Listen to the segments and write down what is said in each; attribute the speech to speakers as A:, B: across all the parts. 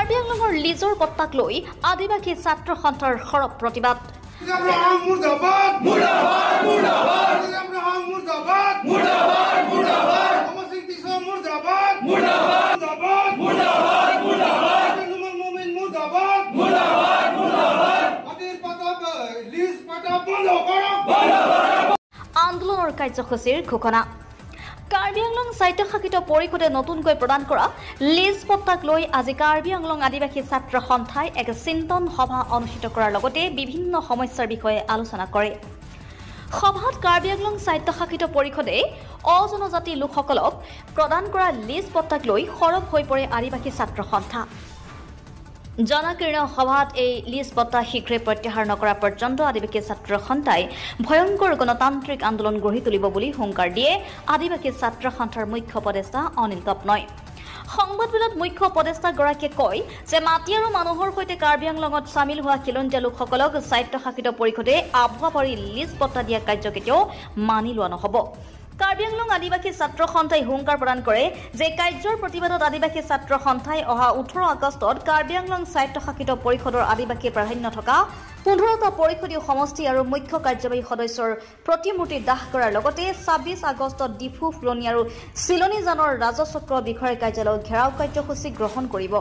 A: কাৰ্বি আংলঙৰ লিজৰ পট্টাক লৈ আদিবাসী ছাত্ৰ সন্থাৰ সৰব প্ৰতিবাদ। আন্দোলনৰ কাৰ্যসূচীৰ ঘোষণা। কাৰ্বি আংলং সাহিত্য শাসিত পৰিষদে নতুনকৈ প্ৰদান কৰা লিজ পট্টাক লৈ আজি কাৰ্বি আংলং আদিবাসী ছাত্ৰ সন্থাই এক চিন্তন সভা অনুষ্ঠিত কৰাৰ লগতে বিভিন্ন সমস্যাৰ বিষয়ে আলোচনা কৰে। সভাত কাৰ্বি আংলং সাহিত্য শাসিত পৰিষদে অজনজাতি লোকসকলক প্ৰদান কৰা লিজ পট্টাক লৈ সৰব হৈ পৰে আদিবাসী ছাত্ৰ সন্থা। জনকীৰ্ণ সভাত এই লিজ পট্টা শীঘ্ৰে প্ৰত্যাহাৰ নকৰা পৰ্যন্ত আদিবাসী ছাত্ৰ সন্থাই ভয়ংকৰ গণতান্ত্ৰিক আন্দোলন গঢ়ি তুলিব বুলি হুংকাৰ দিয়ে আদিবাসী ছাত্ৰ সন্থাৰ মুখ্য উপদেষ্টা অনিল তপনই। সংবাদমেলত মুখ্য উপদেষ্টাগৰাকীয়ে কয় যে মাটি আৰু মানুহৰ সৈতে কাৰ্বি আংলঙত চামিল হোৱা খিলঞ্জীয়া লোকসকলক স্বায়ত্ব শাসিত পৰিষদে আভুৱা পাৰি লিজ পট্টা দিয়া কাৰ্য কেতিয়াও মানি লোৱা নহ'ব। কাৰ্বি আংলং আদিবাসী ছাত্ৰ সন্থাই হুংকাৰ প্ৰদান কৰে যে কাৰ্যৰ প্ৰতিবাদত আদিবাসী ছাত্ৰ সন্থাই অহা 18 আগষ্টত কাৰ্বি আংলং স্বায়ত্ত শাসিত পৰিষদৰ আদিবাসী প্ৰাধান্য থকা 15টা পৰিষদীয় সমষ্টি আৰু মুখ্য কাৰ্যবাহী সদস্যৰ প্ৰতিমূৰ্তি দাহ কৰাৰ লগতে 26 আগষ্টত ডিফু ফুলনি আৰু চিলনীজানৰ ৰাজচক্ৰ বিষয়া কাৰ্যালয় ঘেৰাও কাৰ্যসূচী গ্ৰহণ কৰিব।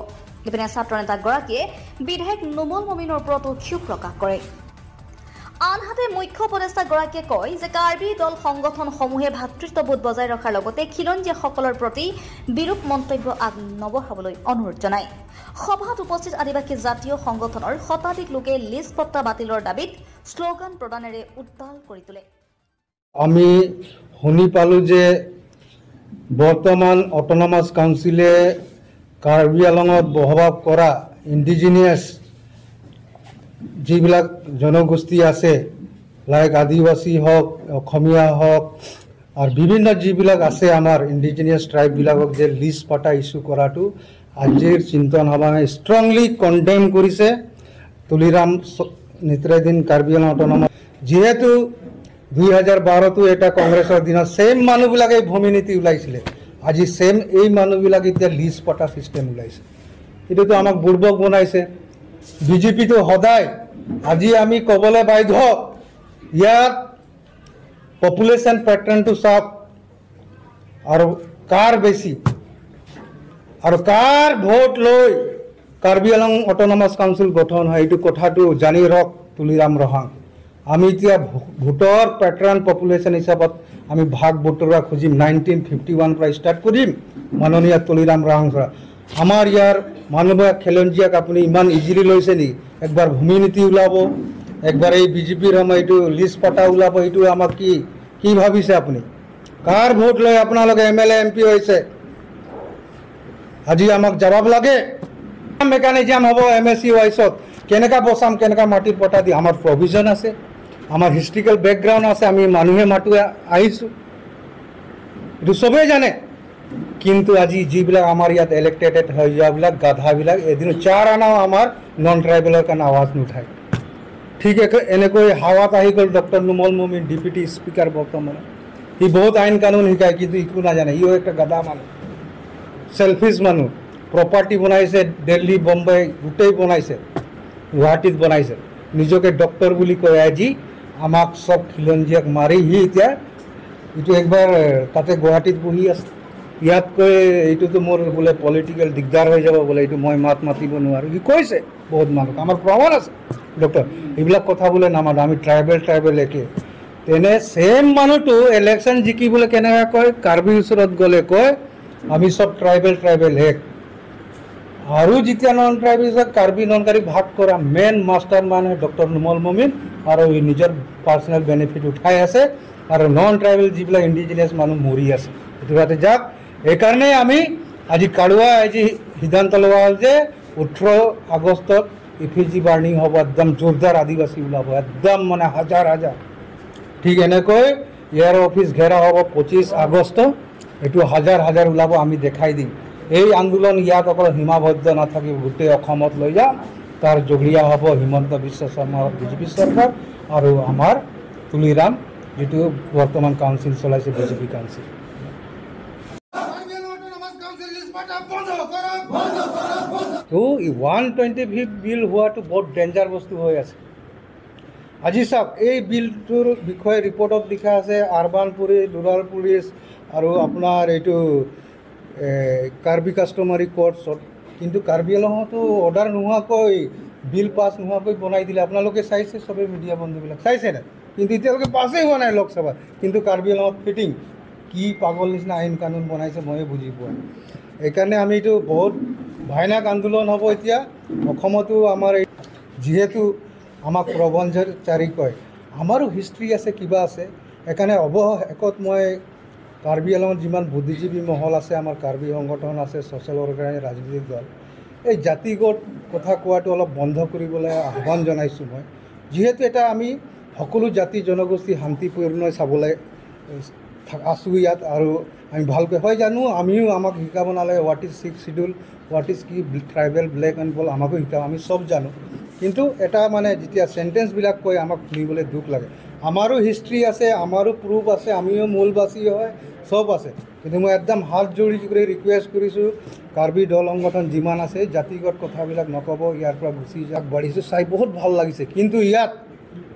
A: ইপিনে ছাত্ৰ নেতাগৰাকীয়ে বিধায়ক নুমল মমিনৰ ওপৰতো ক্ষোভ প্ৰকাশ কৰে। আনহাতে মুখ্য উপদেষ্টাগৰাকীয়ে কয় যে কাৰ্বি দল সংগঠনসমূহে ভাতৃত্ববোধ বজাই ৰখাৰ লগতে খিলঞ্জীয়াসকলৰ প্ৰতি বিৰূপ মন্তব্য নবঢ়াবলৈ অনুৰোধ জনায়। সভাত উপস্থিত আদিবাসী জাতীয় সংগঠনৰ শতাধিক লোকে লিজ পট্টা বাতিলৰ দাবীত শ্লোগান প্ৰদানেৰে উত্তাল কৰি তোলে।
B: আমি শুনি পালো যে বৰ্তমান অট'নমাছ কাউন্সিলে কাৰ্বি আংলঙত বসবাস কৰা ইণ্ডিজিনিয়াছ যিবিলাক জনগোষ্ঠী আছে লাইক আদিবাসী হওক অসমীয়া হওক আৰু বিভিন্ন যিবিলাক আছে আমাৰ ইণ্ডিজিনিয়াছ ট্ৰাইববিলাকক যে লিজ পট্টা ইছ্যু কৰাটো আজিৰ চিন্তন সভাই ষ্ট্ৰংলি কণ্ডেম কৰিছে। তুলিৰাম নেতৃত্বাধীন কাৰ্বি আংলং অট'নমাছ যিহেতু 2012তো এটা কংগ্ৰেছৰ দিনত ছেইম মানুহবিলাকে ভূমি নীতি ওলাইছিলে, আজি ছেইম এই মানুহবিলাক এতিয়া লিজ পট্টা ছিষ্টেম ওলাইছে। এইটোতো আমাক বুৰ্বক বনাইছে। বিজেপিটো সদায় আজি আমি ক'বলৈ বাধ্য ইয়াত পপুলেশ্যন পেটাৰ্ণটো চাওক আৰু কাৰ বেছি আৰু কাৰ ভোট লৈ কাৰ্বি আংলং অট'নমাছ কাউন্সিল গঠন হয় এইটো কথাটো জানি ৰখ তুলিৰাম ৰহাং। আমি এতিয়া ভোটৰ পেটাৰ্ণ পপুলেশ্যন হিচাপত আমি ভাগ বতৰা খুজিম 1951 পৰা ষ্টাৰ্ট কৰিম মাননীয় তুলিৰাম ৰহাং পৰা। আমাৰ ইয়াৰ মানুহবিলাক খিলঞ্জীয়াক আপুনি ইমান ইজিলি লৈছে নেকি? একবাৰ ভূমি নীতি ওলাব, একবাৰ এই বিজেপিৰ এইটো লিজ পট্টা ওলাব, এইটো আমাক কি ভাবিছে আপুনি? কাৰ ভোট লৈ আপোনালোকে MLA MP হৈছে? আজি আমাক জবাব লাগে। মেকানিজম হ'ব MSC ৱাইছত কেনেকৈ বচাম, কেনেকৈ মাটিৰ পট্টা দি আমাৰ প্ৰভিজন আছে, আমাৰ হিষ্ট্ৰিকেল বেকগ্ৰাউণ্ড আছে, আমি মানুহে মাতো আহিছোঁ, এইটো চবেই জানে। কিন্তু আজি যিবিলাক আমাৰ ইয়াত ইলেক্টেড হৈ যোৱাবিলাক গাধাবিলাক এদিন 4 আনাও আমাৰ নন ট্ৰাইবেলৰ কাৰণে আৱাজ নুঠায়। ঠিক এনেকৈ হাৱাত আহি গ'ল ডক্টৰ নুমল মমিন ডিপুটি স্পীকাৰ বৰ্তমান। সি বহুত আইন কানুন শিকায় কিন্তু একো নাজানে। ইও একটা গাধা মানুহ, চেলফিছ মানুহ। প্ৰপাৰ্টি বনাইছে দিল্লী বম্বে গোটেই বনাইছে, গুৱাহাটীত বনাইছে, নিজকে ডক্টৰ বুলি কয়। আজি আমাক চব খিলঞ্জীয়াক মাৰি সি এতিয়া এইটো একবাৰ তাতে গুৱাহাটীত বহি আছে। ইয়াতকৈ এইটোতো মোৰ বোলে পলিটিকেল দিগদাৰ হৈ যাব বোলে, এইটো মই মাত মাতিব নোৱাৰোঁ সি কৈছে বহুত মানুহক। আমাৰ প্ৰমাণ আছে ডক্টৰ। এইবিলাক কথা বোলে নামানো, আমি ট্ৰাইবেল একে। তেনে ছেইম মানুহটো ইলেকশ্যন জিকিবলৈ কেনেকৈ কয়, কাৰ্বিৰ ওচৰত গ'লে কয় আমি চব ট্ৰাইবেল এক। আৰু যেতিয়া non tribal Karbi non Karbi ভাগ কৰা মেইন মাষ্টাৰ মানুহ ডক্টৰ নুমল মমিন, আৰু নিজৰ পাৰ্চনেল বেনিফিট উঠাই আছে আৰু নন ট্ৰাইবেল যিবিলাক ইণ্ডিজিনিয়াছ মানুহ মৰি আছে। এইটো তাতে যাক। এইকাৰণে আমি আজি কাৰুৱা আজি সিদ্ধান্ত লোৱা হ'ল যে 18 আগষ্টত ইফিজি বাৰ্ণিং হ'ব, একদম জোৰদাৰ আদিবাসী ওলাব, একদম মানে হাজাৰ। ঠিক এনেকৈ ইয়াৰ অফিচ ঘেৰা হ'ব 25 আগষ্ট, এইটো হাজাৰ ওলাব, আমি দেখাই দিম। এই আন্দোলন ইয়াত অকল সীমাবদ্ধ নাথাকিব, গোটেই অসমত লৈ যাম। তাৰ জগৰীয়া হ'ব হিমন্ত বিশ্ব শৰ্মা বিজেপি চৰকাৰ আৰু আমাৰ তুলিৰাম যেটো বৰ্তমান কাউন্সিল চলাইছে বিজেপি কাউন্সিল। তো 125 বিল হোৱাটো বহুত ডেঞ্জাৰ বস্তু হৈ আছে। আজি চাওক এই বিলটোৰ বিষয়ে ৰিপৰ্টত লিখা আছে আৰবান পুলিচ, ৰুৰাল পুলিচ আৰু আপোনাৰ এইটো কাৰ্বি কাষ্টমাৰী কোৰ্টছত, কিন্তু কাৰ্বি আংলঙতো অৰ্ডাৰ নোহোৱাকৈ বিল পাছ নোহোৱাকৈ বনাই দিলে। আপোনালোকে চাইছে, চবেই মিডিয়া বন্ধুবিলাক চাইছে নাই? কিন্তু এতিয়ালৈকে পাছেই হোৱা নাই লোকসভাত, কিন্তু কাৰ্বি আংলঙত ফিটিং। কি পাগল নিচিনা আইন কানুন বনাইছে ময়ে বুজি পোৱা নাই। সেইকাৰণে আমি এইটো বহুত ভয়ানক আন্দোলন হ'ব এতিয়া অসমতো। আমাৰ যিহেতু আমাক প্ৰবঞ্চনাকাৰী কয়, আমাৰো হিষ্ট্ৰী আছে, কিবা আছে। সেইকাৰণে অৱশেষত মই কাৰ্বি আংলঙত যিমান বুদ্ধিজীৱী মহল আছে, আমাৰ কাৰ্বি সংগঠন আছে, ছ'চিয়েল অৰ্গেনাইজেশ্যন, ৰাজনৈতিক দল, এই জাতিগত কথা কোৱাটো অলপ বন্ধ কৰিবলৈ আহ্বান জনাইছোঁ মই। যিহেতু এটা আমি সকলো জাতি জনগোষ্ঠী শান্তিপূৰ্ণ চাবলৈ আছোঁ ইয়াত, আৰু আমি ভালকৈ হয় জানো, আমিও আমাক শিকাব নালাগে what is 6th schedule, what is কি ট্ৰাইবেল ব্লেক এণ্ড বল, আমাকো শিকাব, আমি চব জানো। কিন্তু এটা মানে যেতিয়া চেণ্টেঞ্চবিলাক কয় আমাক শুনিবলৈ দুখ লাগে। আমাৰো হিষ্ট্ৰী আছে, আমাৰো প্ৰুফ আছে, আমিও মূলবাসী হয়, চব আছে। কিন্তু মই একদম হাত জোৰি কৰি ৰিকুৱেষ্ট কৰিছোঁ, কাৰ্বি দল সংগঠন যিমান আছে জাতিগত কথাবিলাক নক'ব, ইয়াৰ পৰা গুচি যাওক। বাঢ়িছোঁ চাই বহুত ভাল লাগিছে, কিন্তু ইয়াত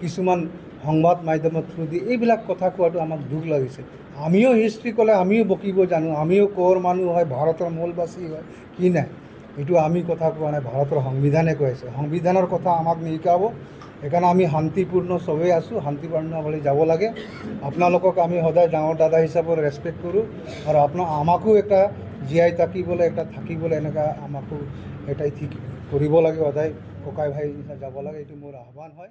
B: কিছুমান সংবাদ মাধ্যমৰ থ্ৰু দি এইবিলাক কথা কোৱাটো আমাক দুখ লাগিছে। আমিও হিষ্ট্ৰী ক'লে আমিও বকিব জানো, আমিও ক'ৰ মানুহ হয়, ভাৰতৰ মূলবাসী হয়, কি নাই এইটো আমি কথা কোৱা নাই, ভাৰতৰ সংবিধানে কৈ আছে। সংবিধানৰ কথা আমাক নিশিকাব। সেইকাৰণে আমি শান্তিপূৰ্ণ চবেই আছোঁ, শান্তিপূৰ্ণভাৱে যাব লাগে। আপোনালোকক আমি সদায় ডাঙৰ দাদা হিচাপত ৰেচপেক্ট কৰোঁ, আৰু আমাকো এটা জীয়াই থাকিবলৈ, এটা থাকিবলৈ এনেকুৱা আমাকো এটাই ঠিক কৰিব লাগে, সদায় ককাই ভাই নিচিনা যাব লাগে। এইটো মোৰ আহ্বান হয়।